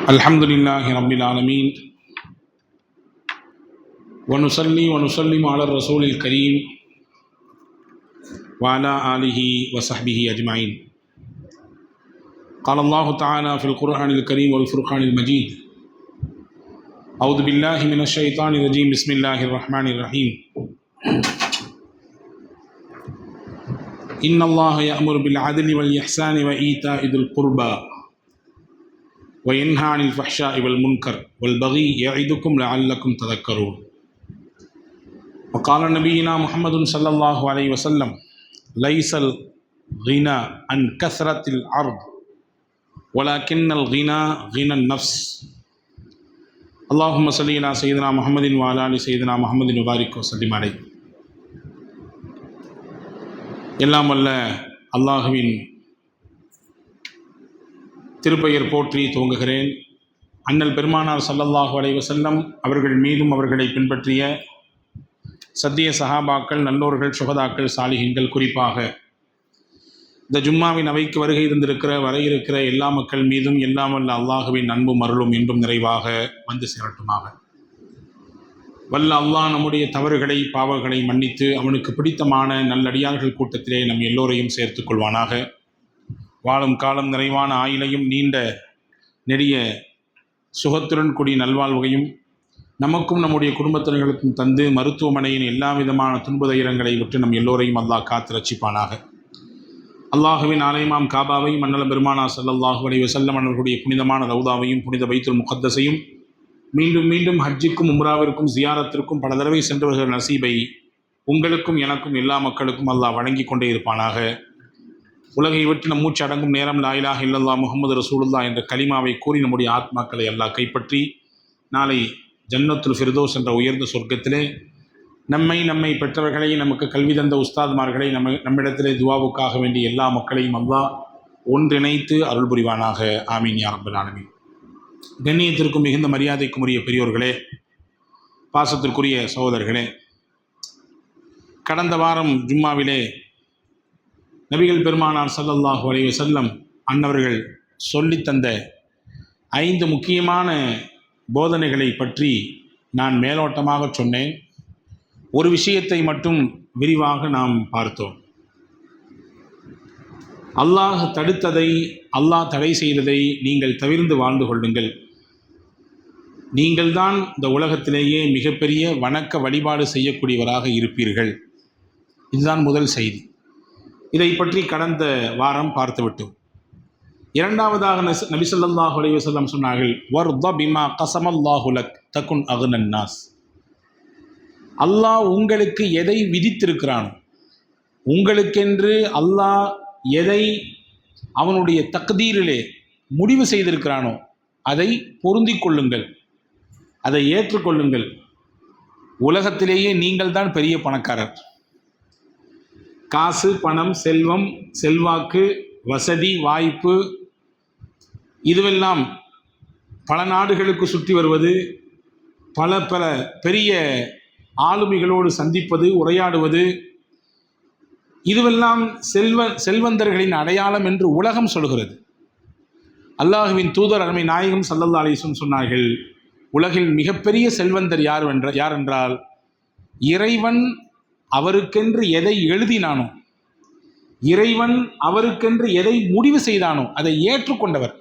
अल्हम्दुलिल्लाहि रब्बिल आलमीन वनुसल्ली वनुसल्लिमु अला रसूलिल करीम व अला आलिहि व सहबिहि अजमाइन। क़ाल अल्लाहु तआला फ़िल क़ुरआनिल करीम वल फ़ुरक़ानिल मजीद। अऊज़ु बिल्लाहि मिनश शैतानिर रजीम। बिस्मिल्लाहिर रहमानिर रहीम। इन्नल्लाह यअमुरु बिल अदलि वल इहसानि व ईताइ ज़िल क़ुर्बा वयन्हा अनिल फ़हशाइ वल मुनकर वल बग़ी यइदुकुम लअल्लकुम तज़क्करून। वक़ाल नबीना मुहम्मदुन सल्लल्लाहु अलैहि वसल्लम लैसल गिना अन कसरतिल अर्द वलाकिन्नल गिना गिनन नफ्स। अल्लाहुम्मा सल्लि अला सय्यिदिना मुहम्मदिन व अला आलि सय्यिदिना मुहम्मदिन व बारिक व सल्लिम अलैहि। எல்லாம் வல்ல அல்லாஹுவின் திருப்பெயர் போற்றி துவங்குகிறேன். அண்ணல் பெருமானார் ஸல்லல்லாஹு அலைஹி வஸல்லம் அவர்கள் மீதும் அவர்களை பின்பற்றிய சத்திய சஹாபாக்கள், நல்லோர்கள், சுஹதாக்கள், சாலிஹீன்கள், குறிப்பாக இந்த ஜும்மாவின் அவைக்கு வருகை இருந்திருக்கிற வர இருக்கிற எல்லா மக்கள் மீதும் எல்லாம் வல்ல அல்லாஹுவின் அன்பும் அருளும் இன்றும் நிறைவாக வந்து சேரட்டுமாக. வல்ல அல்லாஹ் நம்முடைய தவறுகளை, பாவங்களை மன்னித்து அவனுக்கு பிடித்தமான நல்லடியார்கள் கூட்டத்திலே நம் எல்லோரையும் சேர்த்து கொள்வானாக. வாழும் காலம் நிறைவான ஆயுளையும் நீண்ட நெடிய சுகத்துடன் கூடிய நல்வாழ்வையும் நமக்கும் நம்முடைய குடும்பத்தினர்களுக்கும் தந்து மருத்துவமனையின் எல்லா விதமான துன்புதைரங்களை விட்டு நம் எல்லோரையும் அல்லாஹ் காத்து ரட்சிப்பானாக. அல்லாஹுவின் ஆலயமாம் காபாவையும் மன்னல பெருமானார் ஸல்லல்லாஹு அலைஹி வஸல்லம் அவர்களுடைய புனிதமான ரவுதாவையும் புனித பைத்துல் முகத்தஸையும் மீண்டும் மீண்டும் ஹஜ்ஜுக்கும் உம்ராவிற்கும் ஜியாரத்திற்கும் பல தடவை சென்றவர்கள் நசீபை உங்களுக்கும் எனக்கும் எல்லா மக்களுக்கும் அல்லாஹ் வழங்கி கொண்டே இருப்பானாக. உலகை விட்டு நம் மூச்சு அடங்கும் நேரம் லா இலாஹ இல்லல்லாஹ் முஹம்மது ரசூலுல்லாஹ் என்ற கலிமாவை கூறி நம்முடைய ஆத்மாக்களை அல்லாஹ் கைப்பற்றி நாளை ஜன்னத்துல் ஃபிர்தௌஸ் என்ற உயர்ந்த சொர்க்கத்திலே நம்மை பெற்றவர்களை, நமக்கு கல்வி தந்த உஸ்தாத்மார்களை, நம்மிடத்திலே துவாவுக்காக வேண்டிய எல்லா மக்களையும் அல்லாஹ் ஒன்றிணைத்து அருள் புரிவானாக. ஆமீன் யா ரப்பல் ஆலமீன். கண்ணியத்திற்கும் மிகுந்த மரியாதைக்கும் உரிய பெரியோர்களே, பாசத்திற்குரிய சகோதரர்களே, கடந்த வாரம் ஜும்மாவிலே நபிகள் பெருமானார் ஸல்லல்லாஹு அலைஹி வஸல்லம் அன்னவர்கள் சொல்லித்தந்த 5 முக்கியமான போதனைகளை பற்றி நான் மேலோட்டமாக சொன்னேன். ஒரு விஷயத்தை மட்டும் விரிவாக நாம் பார்த்தோம். அல்லாஹ் தடுத்ததை, அல்லாஹ் தடை செய்ததை நீங்கள் தவிர்த்து வாழ்ந்து கொள்ளுங்கள். நீங்கள்தான் இந்த உலகத்திலேயே மிகப்பெரிய வணக்க வழிபாடு செய்யக்கூடியவராக இருப்பீர்கள். இதுதான் முதல் செய்தி. இதை பற்றி கடந்த வாரம் பார்த்துவிட்டோம். இரண்டாவதாக நபி ஸல்லல்லாஹு அலைஹி வஸல்லம் சொன்னார்கள், வர்த பிமா கஸமல்லாஹு லக் தகுன் அக்னன் நாஸ். அல்லாஹ் உங்களுக்கு எதை விதித்திருக்கிறானோ, உங்களுக்கென்று அல்லாஹ் எதை அவனுடைய தக்தீரிலே முடிவு செய்திருக்கிறானோ அதை பொருந்தி கொள்ளுங்கள், அதை ஏற்றுக்கொள்ளுங்கள். உலகத்திலேயே நீங்கள் தான் பெரிய பணக்காரர். காசு, பணம், செல்வம், செல்வாக்கு, வசதி, வாய்ப்பு, இதுவெல்லாம் பல நாடுகளுக்கு சுற்றி வருவது, பல பெரிய ஆளுமைகளோடு சந்திப்பது, உரையாடுவது, இதுவெல்லாம் செல்வந்தர்களின் அடையாளம் என்று உலகம் சொல்கிறது. அல்லாஹுவின் தூதர் அருமை நாயகம் ஸல்லல்லாஹு அலைஹி வஸல்லம் சொன்னார்கள், உலகில் மிகப்பெரிய செல்வந்தர் யார் என்றால் இறைவன் அவருக்கென்று எதை எழுதினானோ, இறைவன் அவருக்கென்று எதை முடிவு செய்தானோ அதை ஏற்றுக்கொண்டவர்,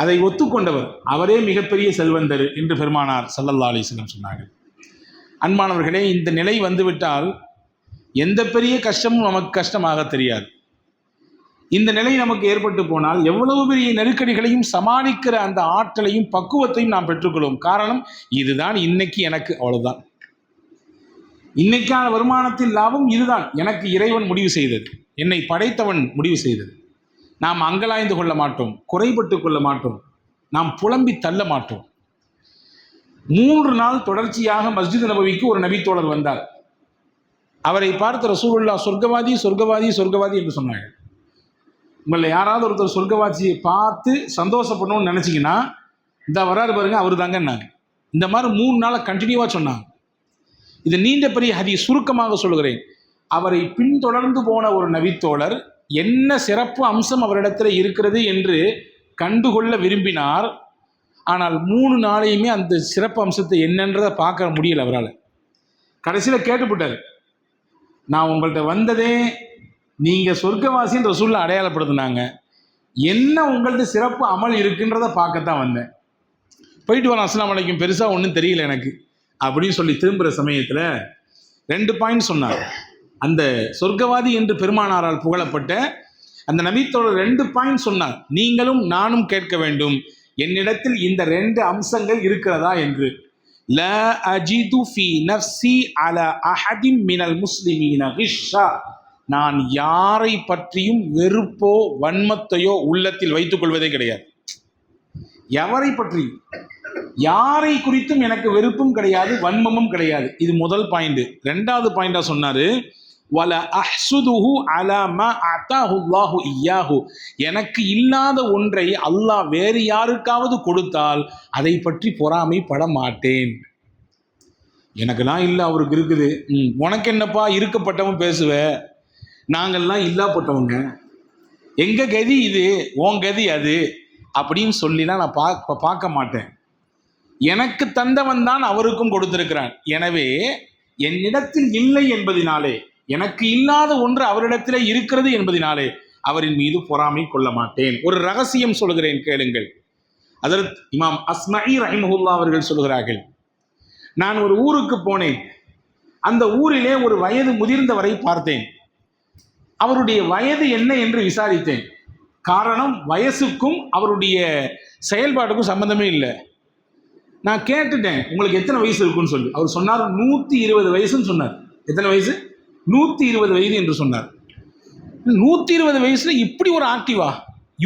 அதை ஒத்துக்கொண்டவர், அவரே மிகப்பெரிய செல்வந்தர் என்று பெருமானார் ஸல்லல்லாஹு அலைஹி வஸல்லம் சொன்னார்கள். அன்பானவர்களே, இந்த நிலை வந்துவிட்டால் எந்த பெரிய கஷ்டமும் நமக்கு கஷ்டமாக தெரியாது. இந்த நிலை நமக்கு ஏற்பட்டு போனால் எவ்வளவு பெரிய நெருக்கடிகளையும் சமாளிக்கிற அந்த ஆற்றலையும் பக்குவத்தையும் நாம் பெற்றுக்கொள்வோம். காரணம், இதுதான் இன்னைக்கு எனக்கு, அவ்வளவுதான். இன்னைக்கான வருமானத்தில் லாபம் இதுதான், எனக்கு இறைவன் முடிவு செய்தது, என்னை படைத்தவன் முடிவு செய்தது. நாம் அங்கலாய்ந்து கொள்ள மாட்டோம், குறைபட்டு கொள்ள மாட்டோம், நாம் புலம்பி தள்ள மாட்டோம். 3 நாள் தொடர்ச்சியாக மஸ்ஜித் நபவிக்கு ஒரு நபித்தோழர் வந்தார். அவரை பார்த்து ரசூலுல்லாஹ் சொர்க்கவாதி சொர்க்கவாதி சொர்க்கவாதி என்று சொன்னார்கள். உங்களை யாராவது ஒருத்தர் சொர்க்கவாதியை பார்த்து சந்தோஷப்படணும்னு நினச்சிங்கன்னா இந்த வராரு பாருங்க, அவர் தாங்கன்னாங்க. இந்த மாதிரி 3 நாளை கண்டினியூவாக சொன்னாங்க. இது நீண்ட பெரிய ஹதீஸ், சுருக்கமாக சொல்கிறேன். அவரை பின்தொடர்ந்து போன ஒரு நபித்தோழர் என்ன சிறப்பு அம்சம் அவரிடத்தில் இருக்கிறது என்று கண்டுகொள்ள விரும்பினார். ஆனால் 3 நாளையுமே அந்த சிறப்பு அம்சத்தை என்னன்றதை பார்க்க முடியல அவரால். கடைசியில் கேட்டுப்பட்டார், நான் உங்கள்கிட்ட வந்ததே நீங்கள் சொர்க்கவாசின்னு ரசூலுல்லாஹ் அடையாளப்படுத்தினாங்க, என்ன உங்கள்கிட்ட சிறப்பு அமல் இருக்குன்றதை பார்க்கத்தான் வந்தேன், போயிட்டு வரேன், அஸ்ஸலாமு அலைக்கும், பெருசாக ஒன்றும் தெரியல எனக்கு அப்படின்னு சொல்லி திரும்புகிற சமயத்தில் 2 பாயிண்ட் சொன்னார். அந்த சொர்க்கவாதி என்று பெருமானாரால் புகழப்பட்ட அந்த நபித்தோட 2 பாயிண்ட் சொன்னார். நீங்களும் நானும் கேட்க வேண்டும், என்னிடத்தில் இந்த 2 அம்சங்கள் இருக்கிறதா என்று. லா அஜிது ஃபி நஃப்ஸி அலா அஹதின் மினல் முஸ்லிமீன கிஷ்ஷா, நான் யாரை பற்றியும் வெறுப்போ வன்மத்தையோ உள்ளத்தில் வைத்துக் கொள்வதே கிடையாது. எவரை பற்றி யாரை குறித்தும் எனக்கு வெறுப்பும் கிடையாது, வன்மமும் கிடையாது. இது முதல் பாயிண்ட். 2வது பாயிண்டா சொன்னாரு, வல அஹ்சுதுஹு அலா மா அதாஹு அல்லாஹு இய்யாஹு, எனக்கு இல்லாத ஒன்றை அல்லாஹ் வேறு யாருக்காவது கொடுத்தால் அதை பற்றி பொறாமைப்பட மாட்டேன். எனக்குலாம் இல்லை, அவருக்கு இருக்குது, உனக்கு என்னப்பா இருக்கப்பட்டவன் பேசுவ, நாங்கள்லாம் இல்லாப்பட்டவங்க, எங்க கதி இது, உன் கதி அது அப்படின்னு சொல்லிலாம் நான் பார்க்க மாட்டேன். எனக்கு தந்தவன் தான் அவருக்கும் கொடுத்திருக்கிறான். எனவே என்னிடத்தில் இல்லை என்பதினாலே, எனக்கு இல்லாத ஒன்று அவரிடத்திலே இருக்கிறது என்பதினாலே அவரின் மீது பொறாமை கொள்ள மாட்டேன். ஒரு ரகசியம் சொல்கிறேன், கேளுங்கள். ஹஜ்ரத் இமாம் அஸ்மஈ ரஹிமஹுல்லாஹ் அவர்கள் சொல்கிறார்கள், நான் ஒரு ஊருக்கு போனேன். அந்த ஊரிலே ஒரு வயது முதிர்ந்தவரை பார்த்தேன். அவருடைய வயது என்ன என்று விசாரித்தேன். காரணம், வயசுக்கும் அவருடைய செயல்பாட்டுக்கும் சம்பந்தமே இல்லை. நான் கேட்டுட்டேன், உங்களுக்கு எத்தனை வயசு இருக்குன்னு சொல்லி. அவர் சொன்னார் 120 வயசுன்னு சொன்னார். எத்தனை வயசு? 120 வயது என்று சொன்னார். 120 வயசுல இப்படி ஒரு ஆக்டிவா,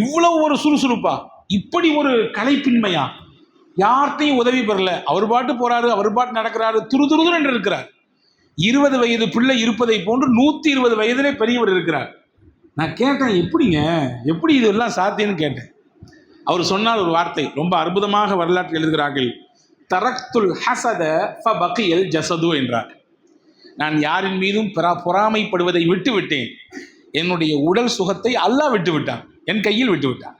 இவ்வளவு ஒரு சுறுசுறுப்பா, இப்படி ஒரு கலைப்பின்மையா, யார்கிட்டையும் உதவி பெறல, அவர் பாட்டு போறாரு, அவர் பாட்டு நடக்கிறாரு, துருதுருதுன்னு என்று இருக்கிறார். 20 வயது பிள்ளை இருப்பதை போன்று 120 வயதிலே பெரியவர் இருக்கிறார். நான் கேட்டேன், எப்படிங்க, எப்படி இதெல்லாம் சாத்தியம்னு கேட்டேன். அவர் சொன்னார் ஒரு வார்த்தை, ரொம்ப அற்புதமாக வரலாற்று எழுதுகிறார்கள், தரக்துல் ஹசத ஃபபகியல் ஜஸது என்றார். நான் யாரின் மீதும் பொறாமைப்படுவதை விட்டு விட்டேன், என்னுடைய உடல் சுகத்தை அல்லாஹ் விட்டு விட்டான், என் கையில் விட்டு விட்டான்.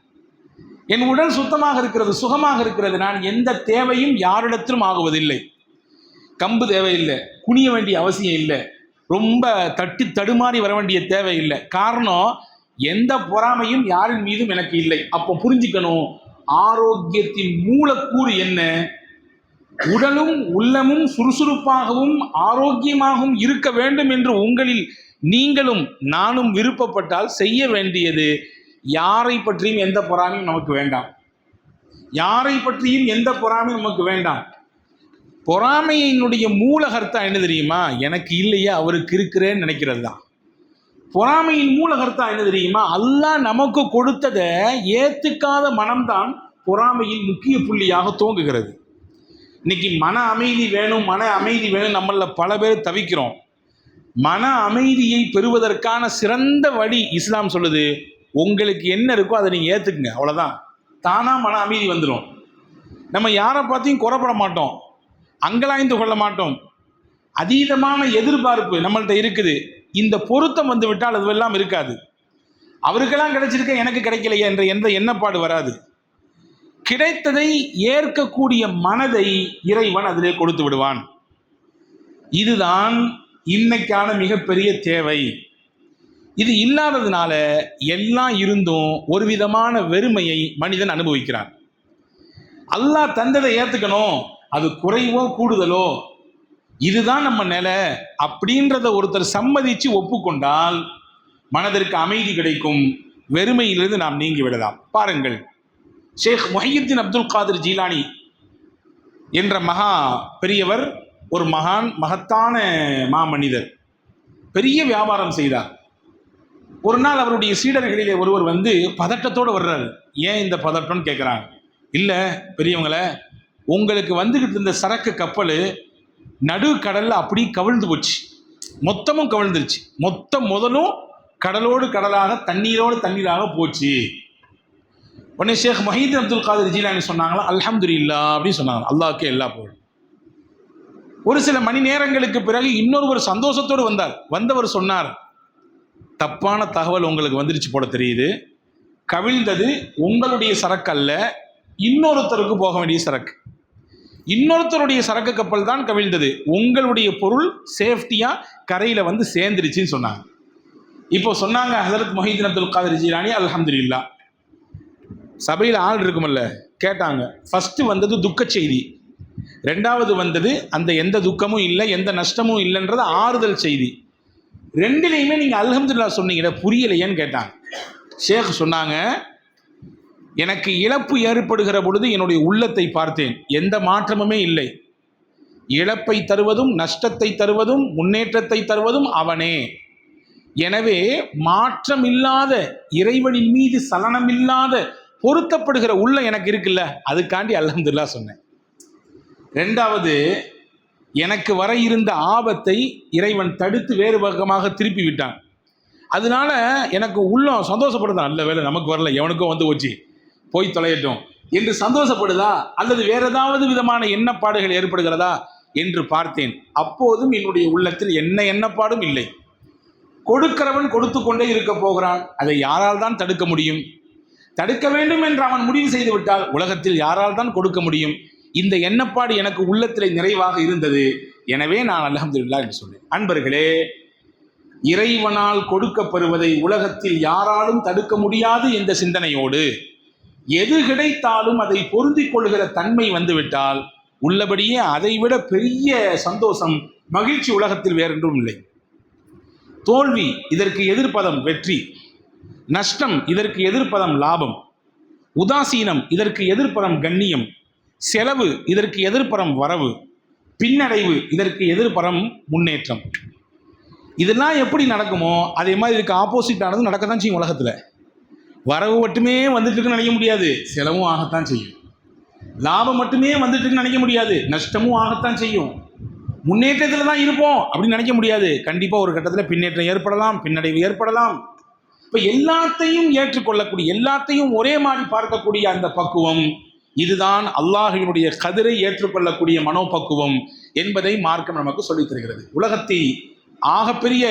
என் உடல் சுத்தமாக இருக்கிறது, சுகமாக இருக்கிறது, நான் எந்த தேவையும் யாரிடத்திலும் ஆகுவதில்லை. கம்பு தேவையில்லை, குனிய வேண்டிய அவசியம் இல்லை, ரொம்ப தட்டி தடுமாறி வர வேண்டிய தேவை இல்லை. காரணம், எந்த பொறாமையும் யாரின் மீதும் எனக்கு இல்லை. அப்போ புரிஞ்சுக்கணும், ஆரோக்கியத்தின் மூலக்கூறு என்ன? உடலும் உள்ளமும் சுறுசுறுப்பாகவும் ஆரோக்கியமாகவும் இருக்க வேண்டும் என்று உங்களில் நீங்களும் நானும் விருப்பப்பட்டால் செய்ய வேண்டியது, யாரை பற்றியும் எந்த பொறாமையும் நமக்கு வேண்டாம். யாரை பற்றியும் எந்த பொறாமையும் நமக்கு வேண்டாம். பொறாமையினுடைய மூலகர்த்தம் என்ன தெரியுமா? எனக்கு இல்லையே அவருக்கு இருக்கிறேன்னு நினைக்கிறது தான். பொறாமையின் மூலகர்த்தம் என்ன தெரியுமா? அல்லாஹ் நமக்கு கொடுத்ததை ஏத்துக்காத மனம்தான் பொறாமையின் முக்கிய புள்ளியாக தோங்குகிறது. இன்னைக்கு மன அமைதி வேணும், மன அமைதி வேணும், நம்மள பல பேர் தவிக்கிறோம். மன அமைதியை பெறுவதற்கான சிறந்த வழி இஸ்லாம் சொல்லுது, உங்களுக்கு என்ன இருக்கோ அதை நீங்கள் ஏற்றுக்குங்க, அவ்வளோதான். தானாக மன அமைதி வந்துடும். நம்ம யாரை பார்த்தையும் குறைப்பட மாட்டோம், அங்கலாய்ந்து கொள்ள மாட்டோம். அதீதமான எதிர்பார்ப்பு நம்மள்கிட்ட இருக்குது, இந்த பொருத்தம் வந்து விட்டால் அதுவெல்லாம் இருக்காது. அவருக்கெல்லாம் கிடைச்சிருக்க எனக்கு கிடைக்கலையே என்ற எந்த எண்ணப்பாடு வராது. கிடைத்ததை ஏற்கக்கூடிய மனதை இறைவன் அதிலே கொடுத்து விடுவான். இதுதான் இன்னைக்கான மிகப்பெரிய தேவை. இது இல்லாததுனால எல்லாம் இருந்தும் ஒரு விதமான வெறுமையை மனிதன் அனுபவிக்கிறான். அல்லாஹ் தந்ததை ஏற்றுக்கணும், அது குறைவோ கூடுதலோ இதுதான் நம்ம நிலை அப்படின்றத ஒருத்தர் சம்மதிச்சு ஒப்புக்கொண்டால் மனதிற்கு அமைதி கிடைக்கும், வெறுமையிலிருந்து நாம் நீங்கி விடலாம். பாருங்கள், ஷேக் முஹையுத்தீன் அப்துல் காதிர் ஜீலானி என்ற மகா பெரியவர், ஒரு மகத்தான மாமனிதர், பெரிய வியாபாரம் செய்தார். ஒரு நாள் அவருடைய சீடர்களிலே ஒருவர் வந்து பதட்டத்தோடு வர்றாரு. ஏன் இந்த பதட்டம்னு கேட்குறாங்க. இல்லை பெரியவங்களை, உங்களுக்கு வந்துக்கிட்டு இருந்த சரக்கு கப்பல் நடு கடலில் அப்படி கவிழ்ந்து போச்சு, மொத்தமும் கவிழ்ந்துருச்சு, முதலும் கடலோடு கடலாக தண்ணீரோடு தண்ணீராக போச்சு. உடனே ஷேக் முஹையுத்தீன் அப்துல் காதிர் ஜீலானி சொன்னாங்களா, அல்ஹம்துலில்லாஹ் அப்படின்னு சொன்னாங்க, அல்லாஹ்க்கே எல்லா புகழும். ஒரு சில மணி நேரங்களுக்கு பிறகு இன்னொருவர் சந்தோஷத்தோடு வந்தார். வந்தவர் சொன்னார், தப்பான தகவல் உங்களுக்கு வந்துருச்சு போல தெரியுது, கவிழ்ந்தது உங்களுடைய சரக்கு அல்ல, இன்னொருத்தருக்கு போக வேண்டிய சரக்கு. இன்னொருத்தருடைய சரக்கு கப்பல் தான் கவிழ்ந்தது, உங்களுடைய பொருள் சேஃப்டியாக கரையில் வந்து சேர்ந்துருச்சுன்னு சொன்னாங்க. இப்போ சொன்னாங்க ஹஸரத் முஹைதீன் அப்துல் காதிர் ஜீலானி அல்ஹம்துலில்லாஹ். சபையில் ஆள் இருக்குமல்ல, கேட்டாங்க. ஃபஸ்ட்டு வந்தது துக்க செய்தி, ரெண்டாவது வந்தது அந்த எந்த துக்கமும் இல்லை எந்த நஷ்டமும் இல்லைன்றது ஆறுதல் செய்தி. ரெண்டுலேயுமே நீங்கள் அல்ஹம்துலில்லாஹ் சொன்னீங்க, புரியலையேன்னு கேட்டாங்க. ஷேக் சொன்னாங்க, எனக்கு இழப்பு ஏற்படுகிற பொழுது என்னுடைய உள்ளத்தை பார்த்தேன், எந்த மாற்றமுமே இல்லை. இழப்பை தருவதும் நஷ்டத்தை தருவதும் முன்னேற்றத்தை தருவதும் அவனே. எனவே மாற்றம் இல்லாத, இறைவனின் மீது சலனமில்லாத, பொருத்தப்படுகிற உள்ள எனக்கு இருக்குல்ல, அதுக்காண்டி அல்ஹம்துலில்லாஹ் சொன்னேன். ரெண்டாவது, எனக்கு வர இருந்த ஆபத்தை இறைவன் தடுத்து வேறு பக்கமாக திருப்பி விட்டான். அதனால எனக்கு உள்ளம் சந்தோஷப்படுதா, நல்ல வேலை நமக்கு வரல, எவனுக்கோ வந்து போச்சு, போய் தொலையட்டும் என்று சந்தோஷப்படுதா, அல்லது வேற ஏதாவது விதமான எண்ணப்பாடுகள் ஏற்படுகிறதா என்று பார்த்தேன். அப்போதும் என்னுடைய உள்ளத்தில் என்ன எண்ணப்பாடும் இல்லை. கொடுக்கிறவன் கொடுத்து கொண்டே இருக்க போகிறான், அதை யாரால் தான் தடுக்க முடியும்? தடுக்க வேண்டும் என்று அவன் முடிவு செய்து விட்டால் உலகத்தில் யாரால் தான் கொடுக்க முடியும்? இந்த எண்ணப்பாடு எனக்கு உள்ளத்தில் நிறைவாக இருந்தது. எனவே நான் அல்ஹம்துலில்லாஹ் என்று சொன்னேன். அன்பர்களே, இறைவனால் கொடுக்கப்படுவதை உலகத்தில் யாராலும் தடுக்க முடியாது என்ற சிந்தனையோடு எது கிடைத்தாலும் அதை பொருந்திக் கொள்கிற தன்மை வந்துவிட்டால் உள்ளபடியே அதைவிட பெரிய சந்தோஷம், மகிழ்ச்சி உலகத்தில் வேறொன்றும் இல்லை. தோல்வி இதற்கு எதிர்ப்பதம் வெற்றி, நஷ்டம் இதற்கு எதிர்ப்பதம் லாபம், உதாசீனம் இதற்கு எதிர்ப்பதம் கண்ணியம், செலவு இதற்கு எதிர்ப்புறம் வரவு, பின்னடைவு இதற்கு எதிர்ப்புறம் முன்னேற்றம். இதெல்லாம் எப்படி நடக்குமோ அதே மாதிரி இதுக்கு ஆப்போசிட் ஆனது நடக்க தான் செய்யும். உலகத்தில் வரவு மட்டுமே வந்துட்டு இருக்குன்னு நினைக்க முடியாது, செலவும் ஆகத்தான் செய்யும். லாபம் மட்டுமே வந்துட்டு இருக்குன்னு நினைக்க முடியாது, நஷ்டமும் ஆகத்தான் செய்யும். முன்னேற்றத்தில் தான் இருப்போம் அப்படின்னு நினைக்க முடியாது, கண்டிப்பாக ஒரு கட்டத்தில் பின்னேற்றம் ஏற்படலாம், பின்னடைவு ஏற்படலாம். இப்போ எல்லாத்தையும் ஏற்றுக்கொள்ளக்கூடிய, எல்லாத்தையும் ஒரே மாதிரி பார்க்கக்கூடிய அந்த பக்குவம், இதுதான் அல்லாஹ்வினுடைய கதிரை ஏற்றுக்கொள்ளக்கூடிய மனோபக்குவம் என்பதை மார்க்கம் நமக்கு சொல்லித் தருகிறது. உலகத்தில் ஆகப்பெரிய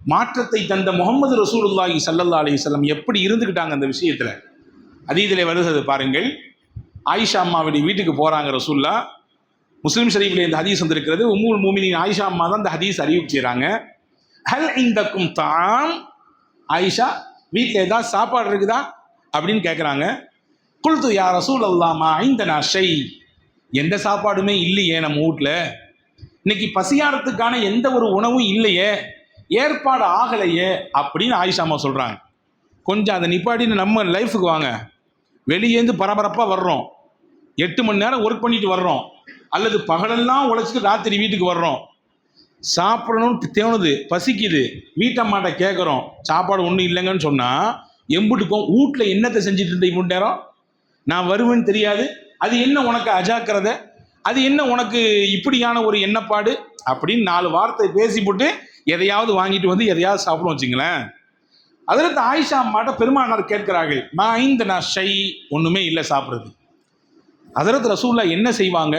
மாற்றத்தை தந்த முகமது ரசூலுல்லாஹி ஸல்லல்லாஹு அலைஹி வஸல்லம் எப்படி இருந்துக்கிட்டாங்க அந்த விஷயத்தில். ஹதீஸிலே வருகிறது பாருங்கள். ஆயிஷா அம்மாவுடைய வீட்டுக்கு போகிறாங்க ரசூல்லா. முஸ்லிம் ஷரீஃபில் இந்த ஹதீஸ் வந்திருக்கிறது. உம்முல் மூமினின் ஆயிஷா அம்மா தான் இந்த ஹதீஸ் அறிவிப்பு செய்கிறாங்க. ஹல் இந்தக்கும் தாம், ஆயிஷா வீட்டில் ஏதாவது சாப்பாடு இருக்குதா அப்படின்னு கேட்குறாங்க. குல்து யா ரசூலல்லாஹ் மா இந்தனா ஷை, எந்த சாப்பாடுமே இல்லையே நம்ம வீட்டில், இன்னைக்கு பசியாரத்துக்கான எந்த ஒரு உணவும் இல்லையே, ஏற்பாடு ஆகலையே அப்படின்னு ஆயிஷா அம்மா சொல்கிறாங்க. கொஞ்சம் அதை நிப்பாட்டின்னு நம்ம லைஃபுக்கு வாங்க. வெளியேந்து பரபரப்பாக வர்றோம், 8 மணி நேரம் ஒர்க் பண்ணிட்டு வர்றோம், அல்லது பகலெல்லாம் உழைச்சிட்டு ராத்திரி வீட்டுக்கு வர்றோம், சாப்பிடணும்னு தேணுது, பசிக்குது, வீட்டம்மாட்ட கேட்குறோம், சாப்பாடு ஒன்றும் இல்லைங்கன்னு சொன்னால் எம்புட்டுக்கும் வீட்டில் என்னத்தை செஞ்சுட்டு இருந்த இவ்வளோ நேரம், நான் வருவேன்னு தெரியாது, அது என்ன உனக்கு அஜாக்கிரதை, அது என்ன உனக்கு இப்படியான ஒரு எண்ணப்பாடு அப்படின்னு 4 வார்த்தை பேசிவிட்டு எதையாவது வாங்கிட்டு வந்து எதையாவது சாப்பிடும் வச்சுங்களேன். அதில் ஆயிஷா அம்மாட்ட பெருமானார் கேட்கிறார்கள், மா இந்தனா ஷை, ஒன்றுமே இல்லை சாப்பிட்றது. ஹஜ்ரத் ரசூலுல்லாஹ் என்ன செய்வாங்க?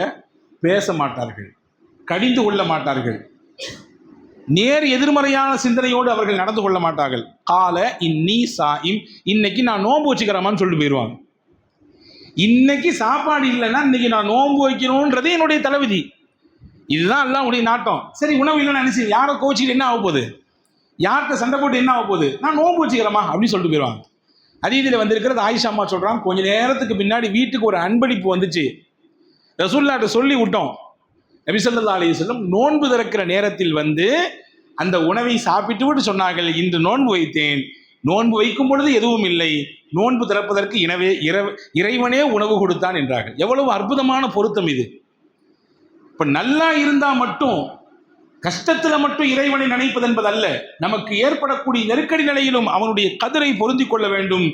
பேச மாட்டார்கள், கடிந்து கொள்ள மாட்டார்கள், நேர் எதிர்மறையான சிந்தனையோடு அவர்கள் நடந்து கொள்ள மாட்டார்கள். கால இன்னி சாயிம், இன்னைக்கு நான் நோன்பு வச்சுக்கிறேமான்னு சொல்லிட்டு போயிடுவாங்க. இன்னைக்கு சாப்பாடு இல்லைன்னா இன்னைக்கு நான் நோன்பு வைக்கணுன்றது என்னுடைய தலைவிதி, இதுதான் அல்லாஹ்வுடைய நாட்டம். சரி, உணவு இல்லைன்னு நினைச்சு யாரை கோச்சிக்கிட்டு என்ன ஆக போகுது, யார்கிட்ட சண்டை போட்டு என்ன ஆக போகுது, நான் நோன்பு வச்சுக்கிறேமா அப்படின்னு சொல்லிட்டு போயிடுவாங்க. ஹதீஸில் வந்திருக்கிறது, ஆயிஷா அம்மா சொல்கிறாங்க, கொஞ்ச நேரத்துக்கு பின்னாடி வீட்டுக்கு ஒரு அன்பளிப்பு வந்துச்சு, ரசூலுல்லாஹ்ட்ட சொல்லி விட்டோம். நபி ஸல்லல்லாஹு அலைஹி வஸல்லம் நோன்பு திறக்கிற நேரத்தில் வந்து அந்த உணவை சாப்பிட்டு விட்டு சொன்னார்கள், இன்று நோன்பு வைத்தேன், நோன்பு வைக்கும் பொழுது எதுவும் இல்லை, நோன்பு திறப்பதற்கு இறைவனே உணவு கொடுத்தான் என்றார்கள். எவ்வளவு அற்புதமான பொருத்தம் இது. இப்போ நல்லா இருந்தால் மட்டும், கஷ்டத்தில் மட்டும் இறைவனை நினைப்பது என்பதல்ல, நமக்கு ஏற்படக்கூடிய நெருக்கடி நிலையிலும் அவனுடைய கதிரை பொருந்தி கொள்ள வேண்டும்.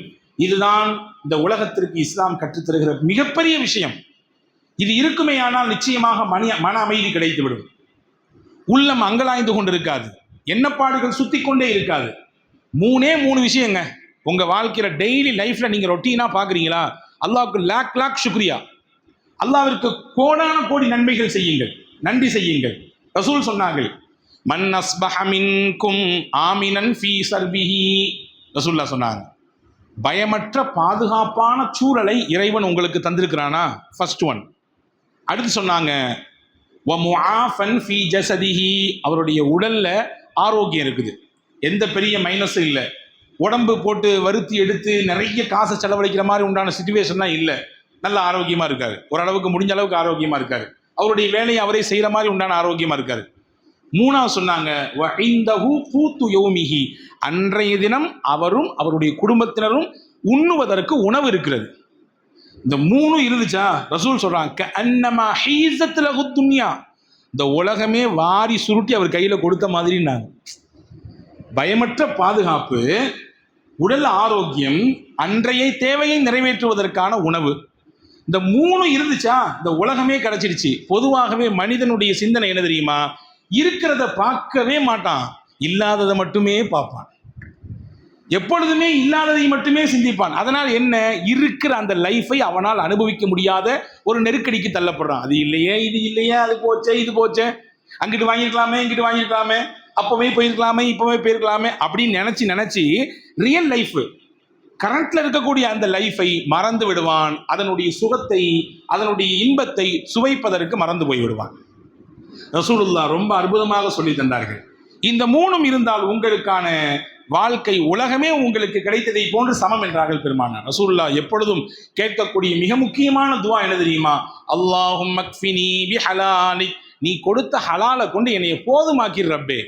இதுதான் இந்த உலகத்திற்கு இஸ்லாம் கற்றுத்தருகிற மிகப்பெரிய விஷயம். இது இருக்குமே ஆனால் நிச்சயமாக மன அமைதி கிடைத்துவிடும், உள்ளம் அங்கலாய்ந்து கொண்டு இருக்காது, எண்ணப்பாடுகள் சுத்தி கொண்டே இருக்காது. 3 விஷயங்க உங்கள் வாழ்க்கையில் டெய்லி லைஃப்பில் நீங்கள் ரொட்டீனாக பார்க்குறீங்களா? அல்லாஹ்வுக்கு லாக் சுக்ரியா, அல்லாஹ்விற்கு கோடான கோடி நன்மைகள் செய்யுங்கள், நன்றி செய்யுங்கள். ரசூல் சொன்னார்கள், மன் அஸ்பஹ மின்கும் ஆமினன் ஃபீ சர்பிஹி, ரசூலுல்லாஹ் சொன்னாங்க, பயமற்ற பாதுகாப்பான சூழலை இறைவன் உங்களுக்கு தந்திருக்கிறானா? First one. அடுத்து சொன்னாங்க வமுஆஃபன் ஃபீ ஜஸதிஹி, அவருடைய உடல்ல ஆரோக்கியம் இருக்குது, எந்த பெரிய மைனஸும் இல்லை, உடம்பு போட்டு வருத்தி எடுத்து நிறைய காசை செலவழிக்கிற மாதிரி உண்டான சிச்சுவேஷன்லாம் இல்லை, நல்ல ஆரோக்கியமாக இருக்காரு, ஓரளவுக்கு முடிஞ்ச அளவுக்கு ஆரோக்கியமாக இருக்காரு, அவருடைய வேலையை அவரே செய்கிற மாதிரி உண்டான ஆரோக்கியமாக இருக்காரு. மூணாவது சொன்னாங்க வஇந்தஹு கூத்து யௌமிஹி, அன்றைய தினம் அவரும் அவருடைய குடும்பத்தினரும் உண்ணுவதற்கு உணவு இருக்கிறது. இந்த மூணு இருந்துச்சா ரசூல் சொல்றாங்க கஅன்னமா ஹீஸத் லஹு துன்யா, இந்த உலகமே வாரி சுருட்டி அவர் கையில் கொடுத்த மாதிரின்னாங்க. பயமற்ற பாதுகாப்பு, உடல் ஆரோக்கியம், அன்றைய தேவையை நிறைவேற்றுவதற்கான உணவு, இந்த மூணு இருந்துச்சா இந்த உலகமே கிடைச்சிருச்சு. பொதுவாகவே மனிதனுடைய சிந்தனை என்ன தெரியுமா? இருக்கிறத பார்க்கவே மாட்டான், இல்லாததை மட்டுமே பார்ப்பான், எப்பொழுதுமே இல்லாததை மட்டுமே சிந்திப்பான். அதனால் என்ன, இருக்கிற அந்த லைஃபை அவனால் அனுபவிக்க முடியாத ஒரு நெருக்கடிக்கு தள்ளப்படுறான். அது இல்லையே, இது இல்லையே, அது போச்சே, இது போச்சே, அங்கிட்டு வாங்கியிருக்கலாமே, இங்கிட்டு வாங்கியிருக்கலாமே, அப்பவே போயிருக்கலாமே, இப்பவே போயிருக்கலாமே அப்படின்னு நினைச்சு ரியல் லைஃப், கரண்ட்ல இருக்கக்கூடிய அந்த லைஃபை மறந்து விடுவான். அதனுடைய சுகத்தை, அதனுடைய இன்பத்தை சுவைப்பதற்கு மறந்து போய் விடுவான். ரசூலுல்லாஹ் ரொம்ப அற்புதமாக சொல்லி தந்தார்கள். இந்த மூணும் இருந்தால் உங்களுக்கான வாழ்க்கை, உலகமே உங்களுக்கு கிடைத்ததை போன்று சமம் என்றார்கள் பெருமானார். ரசூலுல்லாஹ் எப்பொழுதும் கேட்கக்கூடிய மிக முக்கியமான துவா என்ன தெரியுமா? அல்லாஹும்ம க்ஃபினி பிஹலாலிக், நீ கொடுத்த ஹலாலை கொண்டு என்னை போதுமாக்கிற ரப்பே.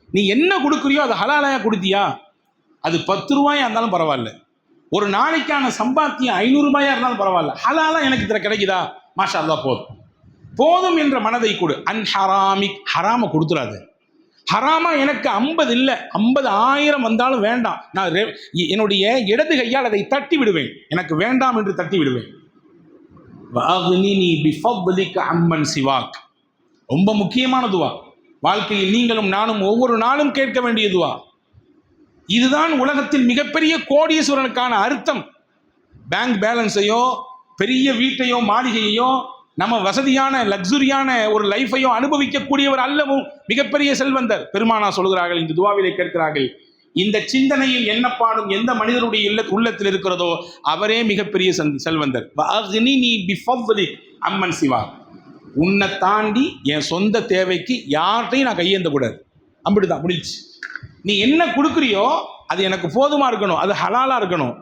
நீ என்ன கொடுக்குறியோ அது ஹலாலாயா கொடுத்தியா? அது 10 ரூபாயா இருந்தாலும் பரவாயில்ல, ஒரு நாளைக்கான சம்பாத்தியம் 500 ரூபாயா இருந்தாலும் பரவாயில்ல, ஹலாலா எனக்கு இதில் கிடைக்குதா, மாஷா அல்லாஹ் போதும் என்ற மனதை கொடு. அன் ஹராமிக், ஹராம கொடுத்துடாது. ஹராமா எனக்கு 50 இல்லை, 50,000 வந்தாலும் வேண்டாம், நான் என்னுடைய இடது கையால் அதை தட்டி விடுவேன், எனக்கு வேண்டாம் என்று தட்டி விடுவேன். வஅக்னினி பிஃபத்லிக அம்மன் சிவாக், ரொம்ப முக்கியமான துவா, வாழ்க்கையில் நீங்களும் நானும் ஒவ்வொரு நாளும் கேட்க வேண்டிய துவா. இதுதான் உலகத்தில் மிகப்பெரிய கோடீஸ்வரனுக்கான அர்த்தம். பேங்க் பேலன்ஸையோ, பெரிய வீட்டையோ, மாளிகையோ, நம்ம வசதியான லக்ஸுரியான ஒரு லைஃபையோ அனுபவிக்கக்கூடியவர் அல்லவும் மிகப்பெரிய செல்வந்தர். பெருமானார் சொல்கிறார்கள், இந்த துவாவிலே கேட்கிறார்கள், இந்த சிந்தனையில் எண்ணப்பாடும் எந்த மனிதனுடைய உள்ளத்தில் இருக்கிறதோ அவரே மிகப்பெரிய செல்வந்தர். அம்மன் சிவா, உன்னை தாண்டி என் சொந்த தேவைக்கு யார்கிட்டையும் நான் கையேந்த கூடாது, அப்படிதான் முடிச்சு. நீ என்ன கொடுக்குறியோ அது எனக்கு போதுமா இருக்கணும், அது ஹலாலா இருக்கணும்,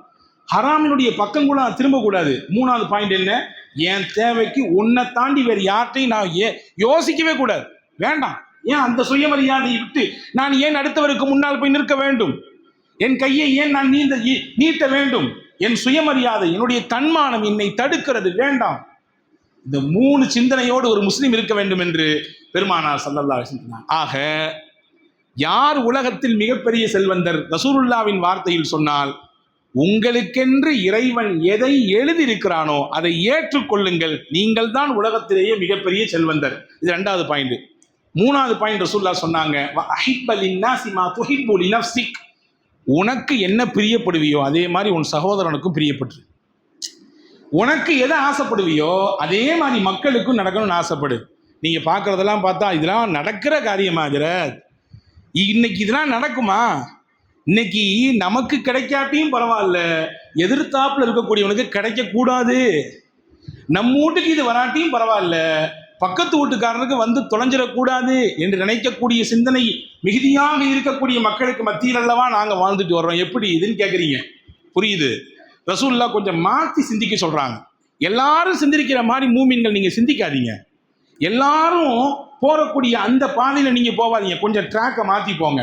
ஹராமினுடைய பக்கம் கூட நான் திரும்பக்கூடாது. மூணாவது பாயிண்ட் என்ன, என் தேவைக்கு உன்னை தாண்டி வேறு யார்கிட்டையும் நான் யோசிக்கவே கூடாது, வேண்டாம். ஏன் அந்த சுயமரியாதையை விட்டு நான் ஏன் அடுத்தவருக்கு முன்னால் போய் நிற்க வேண்டும்? என் கையை ஏன் நான் நீட்ட வேண்டும்? என் சுயமரியாதை, என்னுடைய தன்மானம் என்னை தடுக்கிறது, வேண்டாம். இந்த 3 சிந்தனையோடு ஒரு முஸ்லீம் இருக்க வேண்டும் என்று பெருமானார் ஸல்லல்லாஹு அலைஹி வஸல்லம் சொன்னார். ஆக யார் உலகத்தில் மிகப்பெரிய செல்வந்தர்? ரசூலுல்லாவின் வார்த்தையில் சொன்னால், உங்களுக்கென்று இறைவன் எதை எழுதியிருக்கிறானோ அதை ஏற்றுக்கொள்ளுங்கள், நீங்கள் தான் உலகத்திலேயே மிகப்பெரிய செல்வந்தர். இது 2வது பாயிண்ட். 3வது பாயிண்ட் ரசூலுல்லாஹ் சொன்னாங்க, வஅஹிப்ப லின்னாஸி மா துஹிப்பு லினஃப்ஸிக், உனக்கு என்ன பிரியப்படுவியோ அதே மாதிரி உன் சகோதரனுக்கும் பிரியப்பட்டு, உனக்கு எதை ஆசைப்படுவியோ அதே மாதிரி மக்களுக்கும் நடக்கணும்னு ஆசைப்படு. நீங்க பார்க்கறதெல்லாம் பார்த்தா இதெல்லாம் நடக்கிற காரியமா? இன்னைக்கு இதெல்லாம் நடக்குமா? இன்னைக்கு நமக்கு கிடைக்காட்டியும் பரவாயில்ல, எதிர்த்தாப்புல இருக்கக்கூடியவனுக்கு கிடைக்க கூடாது. நம்ம வீட்டுக்கு இது வராட்டியும் பரவாயில்ல, பக்கத்து வீட்டுக்காரனுக்கு வந்து தொலைஞ்சிடக்கூடாது என்று நினைக்கக்கூடிய சிந்தனை மிகுதியாக இருக்கக்கூடிய மக்களுக்கு மத்தியில் அல்லவா நாங்க வாழ்ந்துட்டு வர்றோம். எப்படி இதுன்னு கேட்குறீங்க? புரியுது. ரசூலுல்லாஹ் கொஞ்சம் மாற்றி சிந்திக்க சொல்றாங்க. எல்லாரும் சிந்திக்கிற மாதிரி மூமின்கள் நீங்க சிந்திக்காதீங்க. எல்லாரும் போகக்கூடிய அந்த பாதையில் நீங்க போவாதீங்க, கொஞ்சம் ட்ராக்கை மாற்றி போங்க.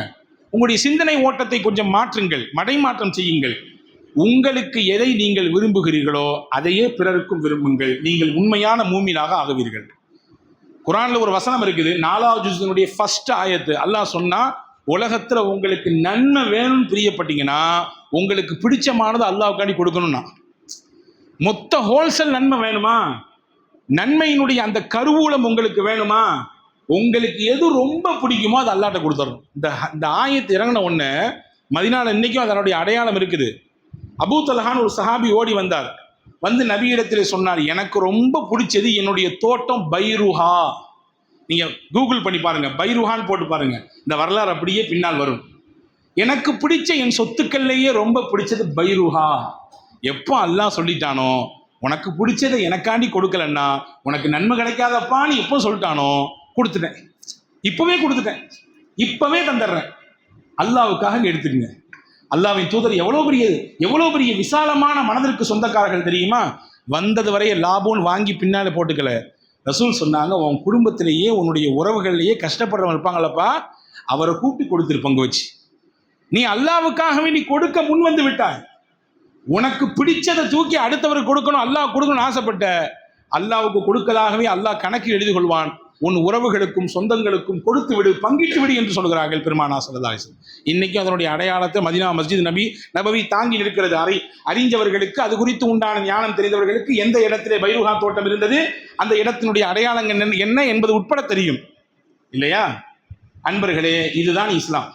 உங்களுடைய சிந்தனை ஓட்டத்தை கொஞ்சம் மாற்றுங்கள், மடைமாற்றம் செய்யுங்கள். உங்களுக்கு எதை நீங்கள் விரும்புகிறீர்களோ அதையே பிறருக்கும் விரும்புங்கள், நீங்கள் உண்மையான மூமினாக ஆகுவீர்கள். குர்ஆன்ல ஒரு வசனம் இருக்குது, 4வது ஜுஸ்னுடைய ஃபர்ஸ்ட் ஆயத்து. அல்லாஹ் சொன்னா, உலகத்துல உங்களுக்கு நன்மை வேணும்னு பிரியப்பட்டீங்கன்னா உங்களுக்கு பிடிச்சமானது அல்லாஹ்வுக்காண்டி கொடுக்கணும்னா, மொத்த ஹோல்சேல் நன்மை வேணுமா? நன்மையினுடைய அந்த கருவூலம் உங்களுக்கு வேணுமா? உங்களுக்கு எது ரொம்ப பிடிக்குமோ அது அல்லாஹ்ட்ட கொடுத்துடணும். இந்த ஆயத்து இறங்கின உடனே மதீனால இன்னைக்கும் அதனுடைய அடையாளம் இருக்குது. அபூ தல்ஹான் ஒரு சஹாபி ஓடி வந்தார், வந்து நபியிடத்தில் சொன்னார், எனக்கு ரொம்ப பிடிச்சது என்னுடைய தோட்டம் பைருஹா. நீங்க கூகுள் பண்ணி பாருங்க, பைருஹான்னு போட்டு பாருங்க, இந்த வரலாறு அப்படியே பின்னால் வரும். எனக்கு பிடிச்ச என் சொத்துக்கள்லேயே ரொம்ப பிடிச்சது பைருஹா. எப்போ அல்லாஹ் சொல்லிட்டானோ உனக்கு பிடிச்சதை எனக்காண்டி கொடுக்கலன்னா உனக்கு நன்மை கிடைக்காதப்பான்னு எப்போ சொல்லிட்டானோ கொடுத்துட்டேன், இப்போவே கொடுத்துட்டேன், இப்போவே தந்துடுறேன், அல்லாவுக்காக எடுத்துக்கங்க. அல்லாவின் தூதர் எவ்வளோ பெரிய விசாலமான மனதிற்கு சொந்தக்காரர்கள் தெரியுமா? வந்தது வரைய லாபம்னு வாங்கி பின்னால் போட்டுக்கல. ரசூல் சொன்னாங்க, உன் குடும்பத்திலேயே உன்னுடைய உறவுகள்லேயே கஷ்டப்படுறவங்க இருப்பாங்களப்பா, அவரை கூப்பிட்டு கொடுத்துரு பங்கு வச்சு. நீ அல்லாவுக்காகவே நீ கொடுக்க முன் வந்து விட்டாய். உனக்கு பிடிச்சதை தூக்கி அடுத்தவருக்கு கொடுக்கணும், அல்லாஹ் கொடுக்கணும்னு ஆசைப்பட்ட, அல்லாவுக்கு கொடுக்கலாகவே அல்லாஹ் கணக்கு எழுதி கொள்வான். உன் உறவுகளுக்கும் சொந்தங்களுக்கும் கொடுத்து விடு, பங்கிட்டு விடு என்று சொல்கிறார்கள் பெருமானார் ஸல்லல்லாஹு அலைஹி வஸல்லம். இன்னைக்கு அதனுடைய அடையாளத்தை மதீனா மஸ்ஜித் நபவி தாங்கி நிற்கிறது. அறிஞ்சவர்களுக்கு, அது குறித்து உண்டான ஞானம் தெரிந்தவர்களுக்கு எந்த இடத்திலே பைருஹா தோட்டம் இருந்தது, அந்த இடத்தினுடைய அடையாளங்கள் என்ன என்பது உட்பட தெரியும் இல்லையா? அன்பர்களே, இதுதான் இஸ்லாம்.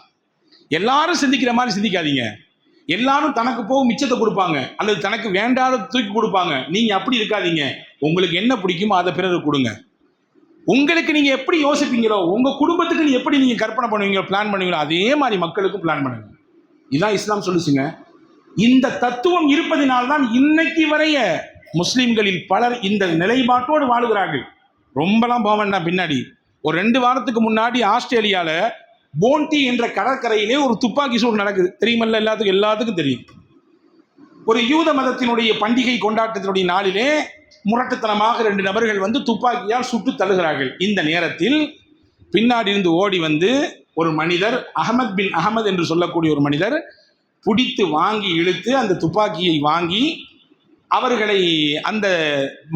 எல்லாரும் சிந்திக்கிற மாதிரி சிந்திக்காதீங்க. எல்லாரும் தனக்கு போகும் மிச்சத்தை கொடுப்பாங்க, அல்லது தனக்கு வேண்டாத தூக்கி கொடுப்பாங்க. நீங்க அப்படி இருக்காதீங்க. உங்களுக்கு என்ன பிடிக்குமோ அதை பிறருக்கு கொடுங்க. உங்களுக்கு நீங்க எப்படி யோசிப்பீங்களோ, உங்க குடும்பத்துக்கு எப்படி நீங்க கற்பனை பண்ணுவீங்களோ, பிளான் பண்ணுவீங்களோ, அதே மாதிரி மக்களுக்கும் பிளான் பண்ணுங்க. இதான் இஸ்லாம் சொல்லுச்சுங்க. இந்த தத்துவம் இருப்பதினால்தான் இன்னைக்கு வரைய முஸ்லிம்களில் பலர் இந்த நிலைப்பாட்டோடு வாழுகிறார்கள். ரொம்பலாம் போக வேண்டாம். பின்னாடி ஒரு 2 வாரத்துக்கு முன்னாடி ஆஸ்திரேலியால போன்டி என்ற கடற்கரையிலே ஒரு துப்பாக்கி சூடு நடக்குது. தெரியுமல்ல? எல்லாத்துக்கும் தெரியும். ஒரு யூத மதத்தினுடைய பண்டிகை கொண்டாட்டத்தினுடைய நாளிலே முரட்டுத்தனமாக 2 நபர்கள் வந்து துப்பாக்கியால் சுட்டு தள்ளுகிறார்கள். இந்த நேரத்தில் பின்னாடி இருந்து ஓடி வந்து ஒரு மனிதர், அகமது பின் அகமது என்று சொல்லக்கூடிய ஒரு மனிதர், பிடித்து வாங்கி இழுத்து அந்த துப்பாக்கியை வாங்கி அவர்களை அந்த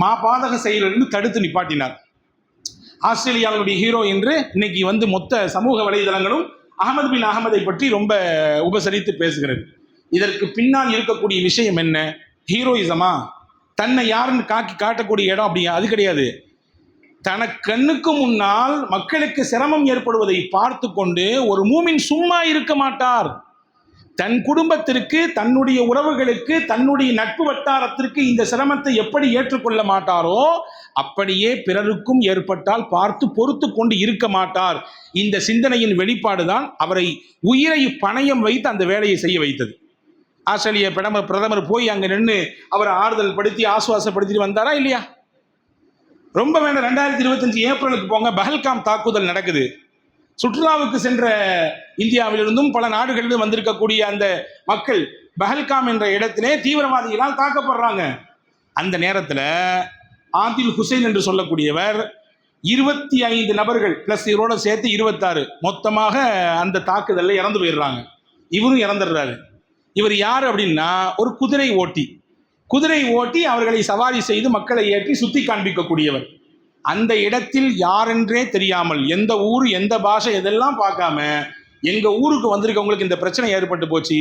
மாபாதக செயலிலிருந்து தடுத்து நிப்பாட்டினார். ஆஸ்திரேலியாவுடைய ஹீரோ என்று இன்னைக்கு வந்து மொத்த சமூக வலைதளங்களும் அகமது பின் அகமதை பற்றி ரொம்ப உபசரித்து பேசுகிறது. இதற்கு பின்னால் இருக்கக்கூடிய விஷயம் என்ன? ஹீரோயிசமா? தன்னை யாருன்னு காட்டக்கூடிய இடம் அப்படி அது கிடையாது. தனக்கு கண்ணுக்கு முன்னால் மக்களுக்கு சிரமம் ஏற்படுவதை பார்த்து கொண்டு ஒரு மூமின் சும்மா இருக்க மாட்டார். தன் குடும்பத்திற்கு, தன்னுடைய உறவுகளுக்கு, தன்னுடைய நட்பு வட்டாரத்திற்கு இந்த சிரமத்தை எப்படி ஏற்றுக்கொள்ள மாட்டாரோ அப்படியே பிறருக்கும் ஏற்பட்டால் பார்த்து பொறுத்து கொண்டு இருக்க மாட்டார். இந்த சிந்தனையின் வெளிப்பாடுதான் அவரை உயிரை பணயம் வைத்து அந்த வேலையை செய்ய வைத்தது. ஆஸ்திரேலிய பிரதமர் போய் அங்கே நின்று அவரை ஆறுதல் படுத்தி ஆசுவாசப்படுத்திட்டு வந்தாரா இல்லையா? ரொம்ப வேண்டாம். 2025 ஏப்ரலுக்கு போங்க, பஹல்காம் தாக்குதல் நடக்குது. சுற்றுலாவுக்கு சென்ற இந்தியாவிலிருந்தும் பல நாடுகளிலும் வந்திருக்கக்கூடிய அந்த மக்கள் பஹல்காம் என்ற இடத்திலே தீவிரவாதிகளால் தாக்கப்படுறாங்க. அந்த நேரத்தில் ஆதில் ஹுசைன் என்று சொல்லக்கூடியவர் 25 நபர்கள் பிளஸ் இவரோட சேர்த்து 26 மொத்தமாக அந்த தாக்குதலில் இறந்து போயிடுறாங்க. இவரும் இறந்துடுறாரு. இவர் யார் அப்படின்னா ஒரு குதிரை ஓட்டி அவர்களை சவாரி செய்து மக்களை ஏற்றி சுத்தி காண்பிக்கக்கூடியவர். அந்த இடத்தில் யாரென்றே தெரியாமல், எந்த ஊர் எந்த பாஷை எதெல்லாம் பார்க்காம, எங்க ஊருக்கு வந்திருக்கவங்களுக்கு இந்த பிரச்சனை ஏற்பட்டு போச்சு,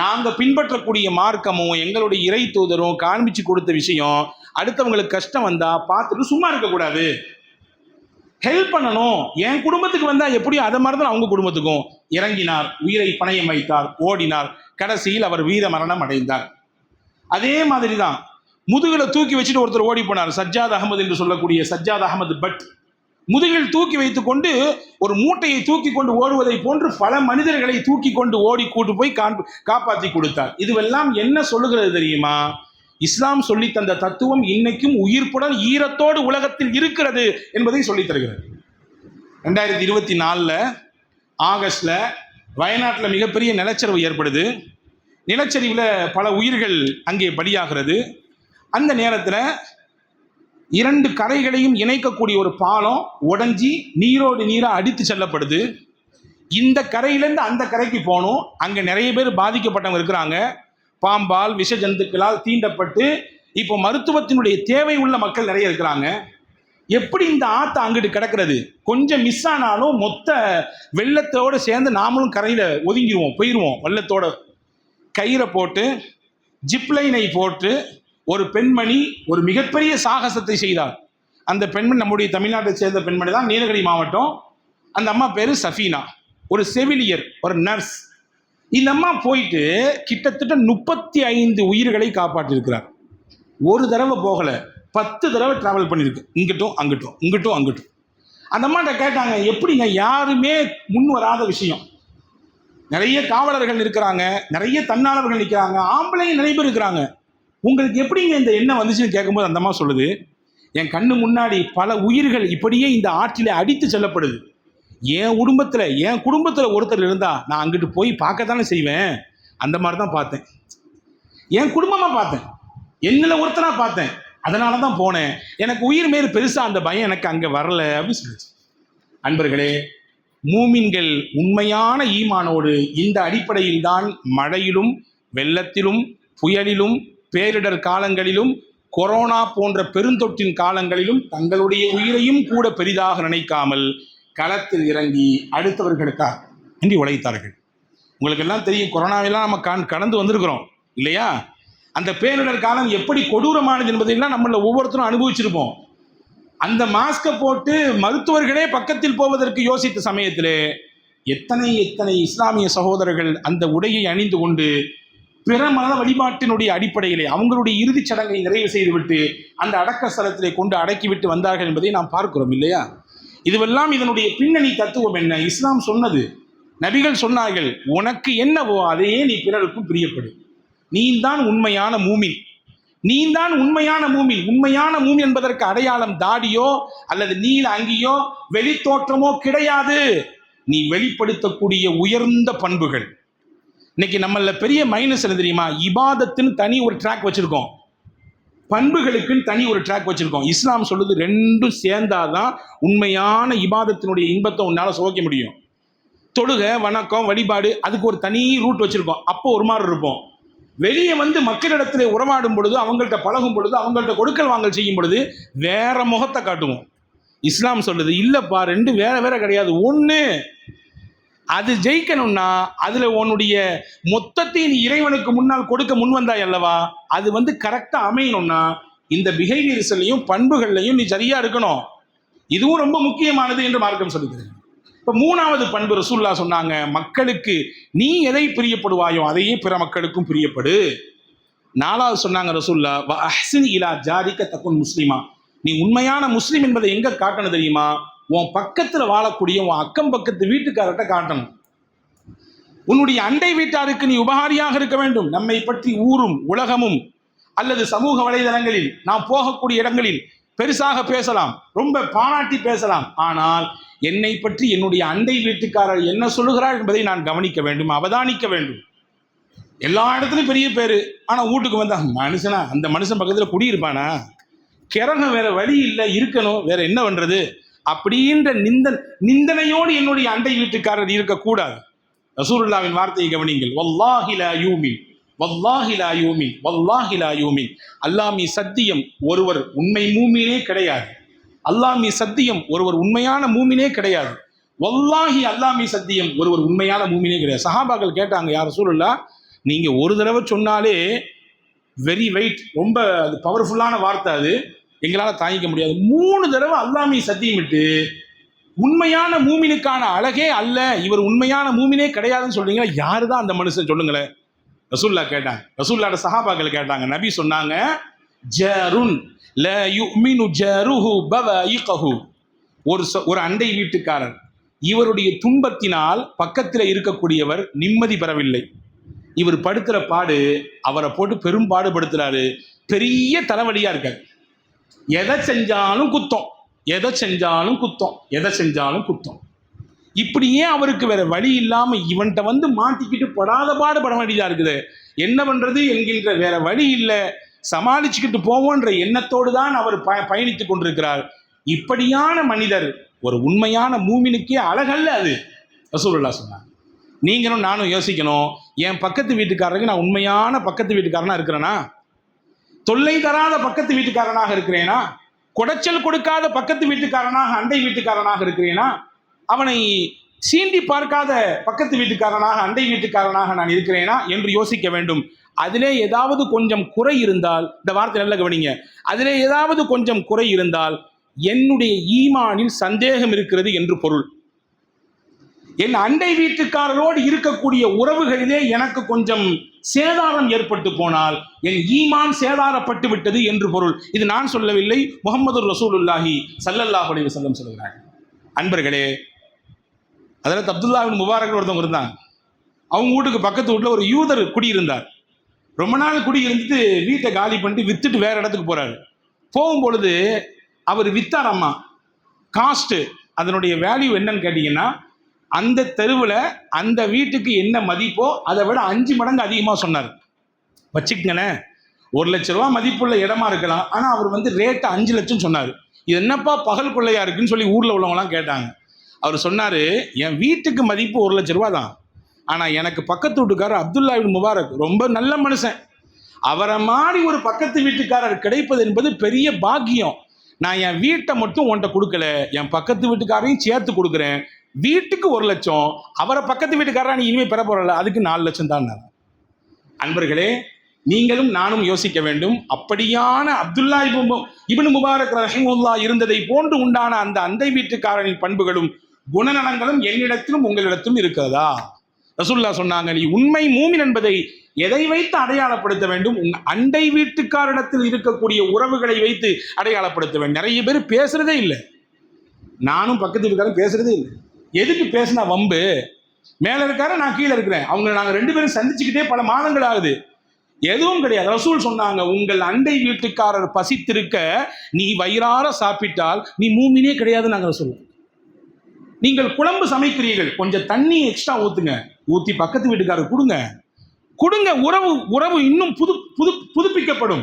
நாங்க பின்பற்றக்கூடிய மார்க்கமும் எங்களுடைய இறை தூதரும் காண்பிச்சு கொடுத்த விஷயம், அடுத்தவங்களுக்கு கஷ்டம் வந்தா பார்த்துட்டு சும்மா இருக்கக்கூடாது, ஹெல்ப் பண்ணணும். என் குடும்பத்துக்கு வந்தா எப்படியும் அதை மாதிரி தான் அவங்க குடும்பத்துக்கும் இறங்கினார். உயிரை பணயம் வைத்தார், ஓடினார். கடைசியில் அவர் வீர மரணம் அடைந்தார். அதே மாதிரி தான் முதுகில தூக்கி வச்சுட்டு ஒருத்தர் ஓடி போனார். சஜ்ஜாத் அகமது என்று சொல்லக்கூடிய சஜ்ஜாத் அகமது பட் முதுகில் தூக்கி வைத்து கொண்டு ஒரு மூட்டையை தூக்கி கொண்டு ஓடுவதை போன்று பல மனிதர்களை தூக்கி கொண்டு ஓடி கூட்டு போய் காப்பாற்றி கொடுத்தார். இதுவெல்லாம் என்ன சொல்லுகிறது தெரியுமா? இஸ்லாம் சொல்லி தந்த தத்துவம் இன்னைக்கும் உயிர்ப்புடன் ஈரத்தோடு உலகத்தில் இருக்கிறது என்பதை சொல்லித் தருகிறது. 2024 ஆகஸ்ட்ல வயநாட்டில் மிகப்பெரிய நிலச்சரிவு ஏற்படுது. நிலச்சரிவில் பல உயிர்கள் அங்கே பலியாகிறது. அந்த நேரத்தில் 2 கரைகளையும் இணைக்கக்கூடிய ஒரு பாலம் உடைஞ்சி நீரோடு நீராக அடித்து செல்லப்படுது. இந்த கரையிலேருந்து அந்த கரைக்கு போகணும். அங்கே நிறைய பேர் பாதிக்கப்பட்டவங்க இருக்கிறாங்க. பாம்பால் விஷ ஜந்துக்களால் தீண்டப்பட்டு இப்போ மருத்துவத்தினுடைய தேவை உள்ள மக்கள் நிறைய இருக்கிறாங்க. எப்படி இந்த ஆற்று அங்கிட்டு கிடக்கிறது? கொஞ்சம் மிஸ் ஆனாலும் மொத்த வெள்ளத்தோடு சேர்ந்து நாமளும் கரையில் ஒதுங்கிடுவோம், போயிடுவோம். வெள்ளத்தோட கயிறை போட்டு ஜிப்லைனை போட்டு ஒரு பெண்மணி ஒரு மிகப்பெரிய சாகசத்தை செய்தார். அந்த பெண்மணி நம்முடைய தமிழ்நாட்டை சேர்ந்த பெண்மணி தான், நீலகிரி மாவட்டம். அந்த அம்மா பேர் சஃபீனா, ஒரு செவிலியர், ஒரு நர்ஸ். இந்த அம்மா போயிட்டு கிட்டத்தட்ட 35 உயிர்களை காப்பாற்றிருக்கிறார். ஒரு தடவை போகலை, 10 தடவை டிராவல் பண்ணியிருக்கு, இங்கிட்டும் அங்கிட்டும், இங்கிட்டும் அங்கிட்டும். அந்த அம்மாட்ட கேட்டாங்க, எப்படிங்க, யாருமே முன் வராத விஷயம், நிறைய காவலர்கள் இருக்கிறாங்க, நிறைய தன்னாளர்கள் நிற்கிறாங்க, ஆம்பளையும் நிறைய பேர் இருக்கிறாங்க. உங்களுக்கு எப்படிங்க இந்த எண்ணம் வந்துச்சுன்னு கேட்கும்போது அந்த அம்மா சொல்லுது, என் கண்ணு முன்னாடி பல உயிர்கள் இப்படியே இந்த ஆற்றிலே அடித்து செல்லப்படுது. என் குடும்பத்தில் ஒருத்தர் இருந்தா நான் அங்கிட்டு போய் பார்க்கத்தானே செய்வேன். அந்த மாதிரி தான் பார்த்தேன், என் குடும்பமாக பார்த்தேன், என்னில் ஒருத்தனா பார்த்தேன், அதனால தான் போனேன். எனக்கு உயிர் மேல் பெருசாக அந்த பயம் எனக்கு அங்கே வரல அப்படின்னு சொல்லிச்சு. அன்பர்களே, மூமின்கள் உண்மையான ஈமானோடு இந்த அடிப்படையில் தான் மழையிலும் வெள்ளத்திலும் புயலிலும் பேரிடர் காலங்களிலும் கொரோனா போன்ற பெருந்தொற்றின் காலங்களிலும் தங்களுடைய உயிரையும் கூட பெரிதாக நினைக்காமல் களத்தில் இறங்கி அடுத்தவர்களுக்காக இன்றி உழைத்தார்கள். உங்களுக்கு எல்லாம் தெரியும், கொரோனாவெல்லாம் நம்ம கடந்து வந்திருக்கிறோம் இல்லையா? அந்த பேரிடர் காலம் எப்படி கொடூரமானது என்பதையெல்லாம் நம்மள ஒவ்வொருத்தரும் அனுபவிச்சிருப்போம். அந்த மாஸ்கை போட்டு மருத்துவர்களே பக்கத்தில் போவதற்கு யோசித்த சமயத்தில் எத்தனை இஸ்லாமிய சகோதரர்கள் அந்த உடையை அணிந்து கொண்டு பிற மத வழிபாட்டினுடைய அடிப்படையிலே அவங்களுடைய இறுதிச் சடங்கை நிறைவு செய்துவிட்டு அந்த அடக்க ஸ்தலத்திலே கொண்டு அடக்கிவிட்டு வந்தார்கள் என்பதை நாம் பார்க்கிறோம் இல்லையா? இதுவெல்லாம் இதனுடைய பின்னணி தத்துவம் என்ன? இஸ்லாம் சொன்னது, நபிகள் சொன்னார்கள், உனக்கு என்னவோ அதையே நீ பிறருக்கும் பிரியப்படு. நீ தான் உண்மையான மூமின், நீ தான் உண்மையான மூமின். உண்மையான மூமின் என்பதற்கு அடையாளம் தாடியோ அல்லது நீல அங்கியோ வெளி தோற்றமோ கிடையாது. நீ வெளிப்படுத்தக்கூடிய உயர்ந்த பண்புகள். இன்னைக்கு நம்மள பெரிய மைனஸ் என்ன தெரியுமா? இபாதத்துன்னு தனி ஒரு ட்ராக் வச்சிருக்கோம், பண்புகளுக்குன்னு தனி ஒரு ட்ராக் வச்சிருக்கோம். இஸ்லாம் சொல்லுது ரெண்டும் சேர்ந்தாதான் உண்மையான இபாதத்தினுடைய இன்பத்தை உன்னால சுவைக்க முடியும். தொழுகை, வணக்கம், வழிபாடு, அதுக்கு ஒரு தனி ரூட் வச்சிருக்கோம். அப்போ ஒரு மாதிரி இருப்போம். வெளியே வந்து மக்களிடத்தில் உறவாடும் பொழுது, அவங்கள்ட்ட பழகும் பொழுது, அவங்கள்ட்ட கொடுக்கல் வாங்கல் செய்யும் பொழுது வேற முகத்தை காட்டுவோம். இஸ்லாம் சொல்லுது இல்லப்பா, ரெண்டு வேற வேற கிடையாது, ஒன்று. அது ஜெயிக்கணும்னா அதுல உன்னுடைய மொத்தத்தை நீ இறைவனுக்கு முன்னால் கொடுக்க முன் வந்தாய் அல்லவா, அது வந்து கரெக்டா அமையணும்னா இந்த பிஹேவியர்ஸ்லையும் பண்புகள்லையும் நீ சரியா இருக்கணும். இதுவும் ரொம்ப முக்கியமானது என்று மார்க்கம் சொல்லுகிறது. இப்போ மூணாவது பண்பு ரசூலுல்லாஹ் சொன்னாங்க, மக்களுக்கு நீ எதை பிரியப்படுவாயோ அதையே பிற மக்களுக்கும் பிரியப்படு. நாலாவது சொன்னாங்க ரசூலுல்லாஹ், வ அஹ்சின் இலா ஜாரிக தகுன் முஸ்லிமா. நீ உண்மையான முஸ்லிம் என்பதை எங்க காட்டணும் தெரியுமா? உன் பக்கத்துல வாழக்கூடிய உன் அக்கம் பக்கத்து வீட்டுக்காரர்கிட்ட காட்டணும். உன்னுடைய அண்டை வீட்டாருக்கு நீ உபகாரியாக இருக்க வேண்டும். நம்மை பற்றி ஊரும் உலகமும் அல்லது சமூக வலைதளங்களில் நாம் போகக்கூடிய இடங்களில் பெருசாக பேசலாம், ரொம்ப பாராட்டி பேசலாம். ஆனால் என்னை பற்றி என்னுடைய அண்டை வீட்டுக்காரர் என்ன சொல்லுகிறார் என்பதை நான் கவனிக்க வேண்டும், அவதானிக்க வேண்டும். எல்லா இடத்துலையும் பெரிய பேரு, ஆனா வீட்டுக்கு வந்தா மனுஷனா, அந்த மனுஷன் பக்கத்துல குடியிருப்பானா, கிறகம் வேற வழி இல்லை, இருக்கணும், வேற என்ன பண்றது அப்படின்ற நிந்தனையோடு என்னுடைய அண்டை வீட்டுக்காரர் இருக்கக்கூடாது. ரசூலுல்லாஹ்வின் வார்த்தையை கவனிங்கள், வல்லாஹி லா யூமின், வல்லாஹி லா யூமின், வல்லாஹி லா யூமின். அல்லாஹ் மீ சத்தியம், ஒருவர் உண்மை மூமினே கிடையாது. அல்லாஹ் மீ சத்தியம், ஒருவர் உண்மையான மூமினே கிடையாது. வல்லாஹி அல்லாஹ் மீ சத்தியம், ஒருவர் உண்மையான மூமினே கிடையாது. சஹாபாக்கள் கேட்டாங்க, யா ரசூலுல்லாஹ், நீங்க ஒரு தடவை சொன்னாலே வெரி வெயிட், ரொம்ப அது பவர்ஃபுல்லான வார்த்தை, அது எங்களால் தாங்கிக்க முடியாது. 3 தடவை அல்லாஹ் மீ சத்தியம் விட்டு உண்மையான மூமினுக்கான அழகே அல்ல, இவர் உண்மையான மூமினே கிடையாதுன்னு சொல்றீங்களா? யாரு தான் அந்த மனுஷன் சொல்லுங்களேன். ரசூலுல்லாஹ் கேட்டாங்க, ரசூலுல்லாஹ்ட சஹாபாக்கள் கேட்டாங்க. நபி சொன்னாங்க, ஜாருன் லா யுமினு ஜாருஹு பவாயிகஹு. ஒரு அண்டை வீட்டுக்காரர், இவருடைய துன்பத்தினால் பக்கத்தில் இருக்கக்கூடியவர் நிம்மதி பெறவில்லை. இவர் படுத்துற பாடு அவரை போட்டு பெரும் பாடுபடுத்துறாரு, பெரிய தலைவலியா இருக்காரு. எதை செஞ்சாலும் குத்தம், எதை செஞ்சாலும் குத்தம், எதை செஞ்சாலும் குத்தம். இப்படியே அவருக்கு வேற வழி இல்லாம இவன்கிட்ட வந்து மாட்டிக்கிட்டு படாத பாடுபட வேண்டியதா இருக்குது. என்ன பண்றது என்கின்ற வேற வழி இல்லை, சமாளிச்சுக்கிட்டு போவோன்ற எண்ணத்தோடு தான் அவர் பயணித்துக் கொண்டிருக்கிறார். இப்படியான மனிதர் ஒரு உண்மையான மூமினுக்கே அழகல்ல அது. ரசூலுல்லாஹ் சொன்னார். நீங்களும் நானும் யோசிக்கணும், என் பக்கத்து வீட்டுக்காரருக்கு நான் உண்மையான பக்கத்து வீட்டுக்காரனா இருக்கிறேனா? தொல்லை தராத பக்கத்து வீட்டுக்காரனாக இருக்கிறேனா? குடைச்சல் கொடுக்காத பக்கத்து வீட்டுக்காரனாக அண்டை வீட்டுக்காரனாக இருக்கிறேனா? அவனை சீண்டி பார்க்காத பக்கத்து வீட்டுக்காரனாக அண்டை வீட்டுக்காரனாக நான் இருக்கிறேனா என்று யோசிக்க வேண்டும். அதிலே ஏதாவது கொஞ்சம் குறை இருந்தால், இந்த வார்த்தை நல்ல கவனிங்க, அதிலே ஏதாவது கொஞ்சம் குறை இருந்தால் என்னுடைய ஈமானில் சந்தேகம் இருக்கிறது என்று பொருள். என் அண்டை வீட்டுக்காரரோடு இருக்கக்கூடிய உறவுகளிலே எனக்கு கொஞ்சம் சேதாரம் ஏற்பட்டு போனால் என் ஈமான் சேதாரப்பட்டு விட்டது என்று பொருள். இது நான் சொல்லவில்லை, முஹம்மது ரசூலுல்லாஹி ஸல்லல்லாஹு அலைஹி வஸல்லம் சொல்கிறார்கள். அன்பர்களே, ஹஜ்ரத் அப்துல்லாஹ் இப்னு முபாரக் ஒருத்தவங்க இருந்தாங்க. அவங்க வீட்டுக்கு பக்கத்து வீட்டில் ஒரு யூதர் குடியிருந்தார். ரொம்ப நாள் குடியிருந்துட்டு வீட்டை காலி பண்ணிட்டு வித்துட்டு வேற இடத்துக்கு போறாரு. போகும்பொழுது அவர் வித்தாரம்மா காஸ்ட், அதனுடைய வேல்யூ என்னன்னு கேட்டீங்கன்னா, அந்த தெருவில் அந்த வீட்டுக்கு என்ன மதிப்போ அதை விட 5 மடங்கு அதிகமாக சொன்னார். வச்சுக்கங்களேன், 1 லட்ச ரூபா மதிப்புள்ள இடமா இருக்கலாம், ஆனால் அவர் வந்து ரேட்டு 5 லட்சம் சொன்னார். இது என்னப்பா பகல் கொள்ளையா இருக்குன்னு சொல்லி ஊரில் உள்ளவங்களாம் கேட்டாங்க. அவர் சொன்னார், என் வீட்டுக்கு மதிப்பு 1 லட்ச ரூபா தான், ஆனால் எனக்கு பக்கத்து வீட்டுக்காரர் அப்துல்லா இப்னு முபாரக் ரொம்ப நல்ல மனுஷன், அவரை மாதிரி ஒரு பக்கத்து வீட்டுக்காரர் கிடைப்பது என்பது பெரிய பாக்கியம். நான் என் வீட்டை மட்டும் உன்கிட்ட கொடுக்கல, என் பக்கத்து வீட்டுக்காரையும் சேர்த்து கொடுக்குறேன். வீட்டுக்கு 1 லட்சம், அவரை பக்கத்து வீட்டுக்காரா நீ இனிமேல் பெற போறல, அதுக்கு 4 லட்சம் தான். அன்பர்களே, நீங்களும் நானும் யோசிக்க வேண்டும். அப்படியான அப்துல்லா இப்னு முபாரக் ரஹிமஹுல்லாஹ் இருந்ததை போன்று உண்டான அந்த அண்டை வீட்டுக்காரனின் பண்புகளும் குணநலங்களும் என்னிடத்திலும் உங்களிடத்திலும் இருக்கிறதா? ரசூலுல்லாஹ் சொன்னாங்க, நீ உண்மை மூமின் என்பதை எதை வைத்து அடையாளப்படுத்த வேண்டும்? அண்டை வீட்டுக்காரிடத்தில் இருக்கக்கூடிய உறவுகளை வைத்து அடையாளப்படுத்த வேண்டும். நிறைய பேர் பேசுறதே இல்லை. நானும் பக்கத்து வீட்டுக்காரரும் பேசுறதே இல்லை. எதுக்கு பேசினா வம்பு? மேல இருக்காரு, நான் கீழே இருக்கிறேன், நாங்க 2 பேரும் சந்திச்சுக்கிட்டே பல மாதங்கள் ஆகுது, எதுவும் கிடையாது. ரசூல் சொன்னாங்க, உங்கள் அண்டை வீட்டுக்காரர் பசித்திருக்க நீ வயிறார சாப்பிட்டால் நீ மூமினே கிடையாது. நாங்கள் சொல்லுவோம், நீங்கள் குழம்பு சமைக்கிறீர்கள், கொஞ்சம் தண்ணி எக்ஸ்ட்ரா ஊத்துங்க, ஊத்தி பக்கத்து வீட்டுக்காரர் கொடுங்க, உறவு இன்னும் புதுப்பிக்கப்படும்,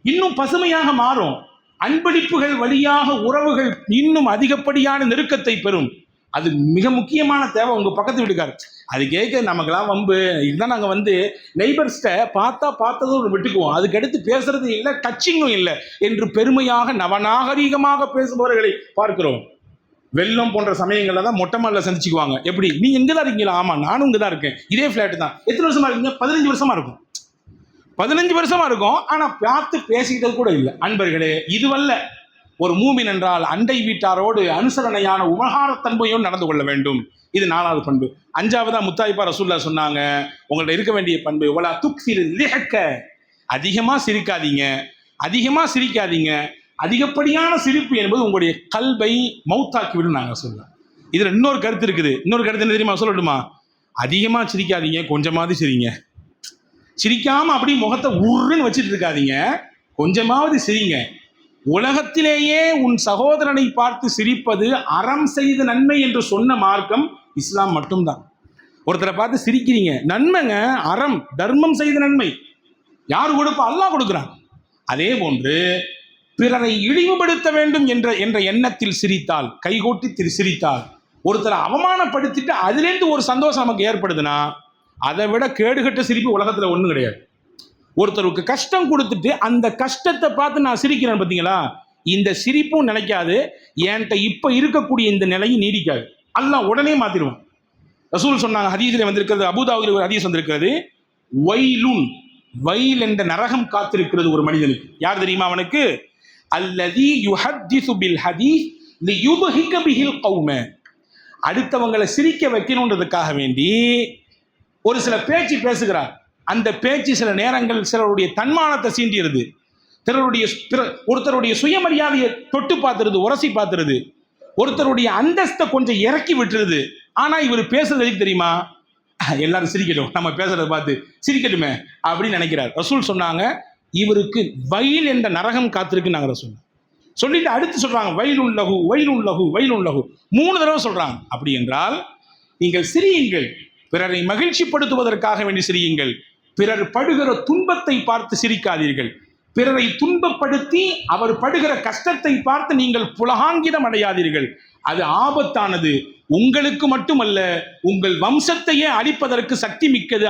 இன்னும் பசுமையாக மாறும். அன்பளிப்புகள் வழியாக உறவுகள் இன்னும் அதிகப்படியான நெருக்கத்தை பெறும். அது மிக முக்கியமான தேவை உங்க பக்கத்து வீட்டுக்காரர். அது கேட்க நமக்கெல்லாம் வம்பு. இதுதான் நாங்கள் வந்து நெய்பர்ஸ்ட பார்த்ததும் விட்டுக்குவோம், அதுக்கடுத்து பேசுறது இல்லை, டச்சிங்கும் இல்லை என்று பெருமையாக நவநாகரீகமாக பேசுபவர்களை பார்க்கிறோம். வெள்ளம் போன்ற சமயங்களில் தான் மொட்டை மாடல சந்திச்சுக்குவாங்க. எப்படி, நீ எங்கே தான் இருக்கீங்களா? ஆமாம், நானும் இங்கே தான் இருக்கேன், இதே ஃப்ளாட்டு தான். எத்தனை வருஷமா இருக்கீங்க? 15 வருஷமா இருக்கும். 15 வருஷமா இருக்கும், ஆனால் பார்த்து பேசிக்கிட்டது கூட இல்லை. அன்பர்களே, இதுவல்ல ஒரு மூமின் என்றால். அண்டை வீட்டாரோடு அனுசரணையான உபகாரத்தன்மையோடு நடந்து கொள்ள வேண்டும். இது 4வது பண்பு. 5வதா முத்தாய்ப்பா ரசூலுல்லாஹ் சொன்னாங்க, உங்கள்ட்ட இருக்க வேண்டிய பண்பு வலா துக்ஸிரு லிஹக்க, அதிகமாக சிரிக்காதீங்க. அதிகப்படியான சிரிப்பு என்பது உங்களுடைய கல்வை மௌத்தாக்கி விடும் நாங்கள் சொல்லலாம். இதில் இன்னொரு கருத்து இருக்குது. இன்னொரு கருத்து என்ன தெரியுமா? சொல்லட்டுமா? அதிகமாக சிரிக்காதீங்க, கொஞ்சமாவது சிரிங்க. சிரிக்காமல் அப்படி முகத்தை உருன்னு வச்சுட்டு இருக்காதீங்க, கொஞ்சமாவது சிரிங்க. உலகத்திலேயே உன் சகோதரனை பார்த்து சிரிப்பது அறம் செய்த நன்மை என்று சொன்ன மார்க்கம் இஸ்லாம் மட்டும்தான். ஒருத்தரை பார்த்து சிரிக்கிறீங்க, நன்மைங்க, அறம், தர்மம் செய்த நன்மை. யார் கொடுப்பா? அல்லாஹ் கொடுக்குறான். அதே போன்று பிறரை இழிவுபடுத்த வேண்டும் என்ற எண்ணத்தில் சிரித்தால், கைகோட்டி சிரித்தால், ஒருத்தரை அவமானப்படுத்திட்டு அதிலேருந்து ஒரு சந்தோஷம் நமக்கு ஏற்படுதுன்னா, அதை விட கேடுகட்ட சிரிப்பு உலகத்தில் ஒன்றும் கிடையாது. ஒருத்தருக்கு கஷ்டம் கொடுத்துட்டு அந்த கஷ்டத்தை பார்த்து நான் சிரிக்கிறேன் பார்த்தீங்களா, இந்த சிரிப்பும் நினைக்காது, என்கிட்ட இப்போ இருக்கக்கூடிய இந்த நிலையும் நீடிக்காது, அல்லாஹ் உடனே மாற்றிடுவான். ரசூல் சொன்னாங்க, ஹதீஸில் வந்திருக்கிறது, அபூதாவுதில் ஒரு ஹதீஸ் வந்திருக்கிறது, வயல் என்ற நரகம் காத்திருக்கிறது ஒரு மனிதனுக்கு. யார் தெரியுமா அவனுக்கு? அல்லதி யுஹத்திஸு பில் ஹதீஸ் லியுத்ஹிக பிஹில் கௌம. அடுத்தவங்களை சிரிக்க வைக்கணுன்றதுக்காக வேண்டி ஒரு சில பேச்சு பேசுகிறார். அந்த பேச்சு சில நேரங்கள் சிலருடைய தன்மானத்தை சீண்டிடுது, ஒருத்தருடைய சுயமரியாதையை தொட்டு பார்த்துருது, உரசி பார்த்துருது, ஒருத்தருடைய அந்தஸ்தை கொஞ்சம் இறக்கி விட்டுருது. ஆனா இவர் பேசுறது எதுக்கு தெரியுமா? எல்லாரும் சிரிக்கட்டும், நம்ம பேசுறதை பார்த்து சிரிக்கட்டுமே அப்படின்னு நினைக்கிறார். ரசூல் சொன்னாங்க, இவருக்கு வயல் என்ற நரகம் காத்திருக்கு. நாங்கள் ரசூல் சொல்லிட்டு அடுத்து சொல்றாங்க, வயலுன் லஹு 3 தடவை சொல்றாங்க. அப்படி என்றால் நீங்கள் சிரியுங்கள், பிறரை மகிழ்ச்சிப்படுத்துவதற்காக வேண்டி சிரியுங்கள். பிறர் படுகிற துன்பத்தை பார்த்து சிரிக்காதீர்கள். பிறரை துன்பப்படுத்தி அவர் படுகிற கஷ்டத்தை பார்த்து நீங்கள் புலகாங்கிதம் அடையாதீர்கள். அது ஆபத்தானது. உங்களுக்கு மட்டுமல்ல, உங்கள் வம்சத்தையே அழிப்பதற்கு சக்தி மிக்கது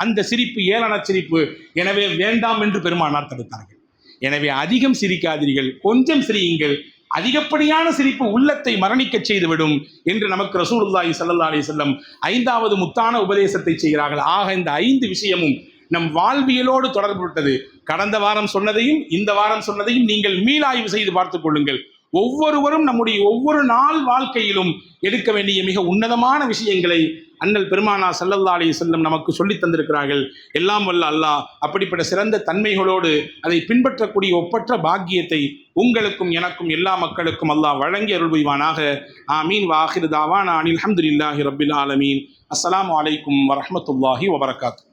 அந்த சிரிப்பு, ஏளன சிரிப்பு. எனவே வேண்டாம் என்று பெருமானார் தடுத்தார்கள். எனவே அதிகம் சிரிக்காதீர்கள், கொஞ்சம் சிரியுங்கள். அதிகப்படியான சிரிப்பு உள்ளத்தை மரணிக்க செய்துவிடும் என்று நமக்கு ரசூலுல்லாஹி ஸல்லல்லாஹு அலைஹி வஸல்லம் 5வது முத்தான உபதேசத்தை செய்கிறார்கள். ஆக இந்த 5 விஷயமும் நம் வாழ்வியலோடு தொடர்புபட்டது. கடந்த வாரம் சொன்னதையும் இந்த வாரம் சொன்னதையும் நீங்கள் மீளாய்வு செய்து பார்த்துக் கொள்ளுங்கள். ஒவ்வொருவரும் நம்முடைய ஒவ்வொரு நாள் வாழ்க்கையிலும் எடுக்க வேண்டிய மிக உன்னதமான விஷயங்களை அண்ணல் பெருமானார் ஸல்லல்லாஹு அலைஹி வஸல்லம் நமக்கு சொல்லித் தந்திருக்கிறார்கள். எல்லாம் வல்ல அல்லாஹ் அப்படிப்பட்ட சிறந்த தன்மைகளோடு அதை பின்பற்றக்கூடிய ஒப்பற்ற பாக்கியத்தை உங்களுக்கும் எனக்கும் எல்லா மக்களுக்கும் அல்லாஹ் வழங்கி அருள் புரிவானாக. ஆமீன். வ ஆகிரு தாவானா அனில் ஹம்துலில்லாஹி ரப்பில் ஆலமீன். அஸ்ஸலாமு அலைக்கும் வரஹ்மத்துல்லாஹி வபரகாத்துஹு.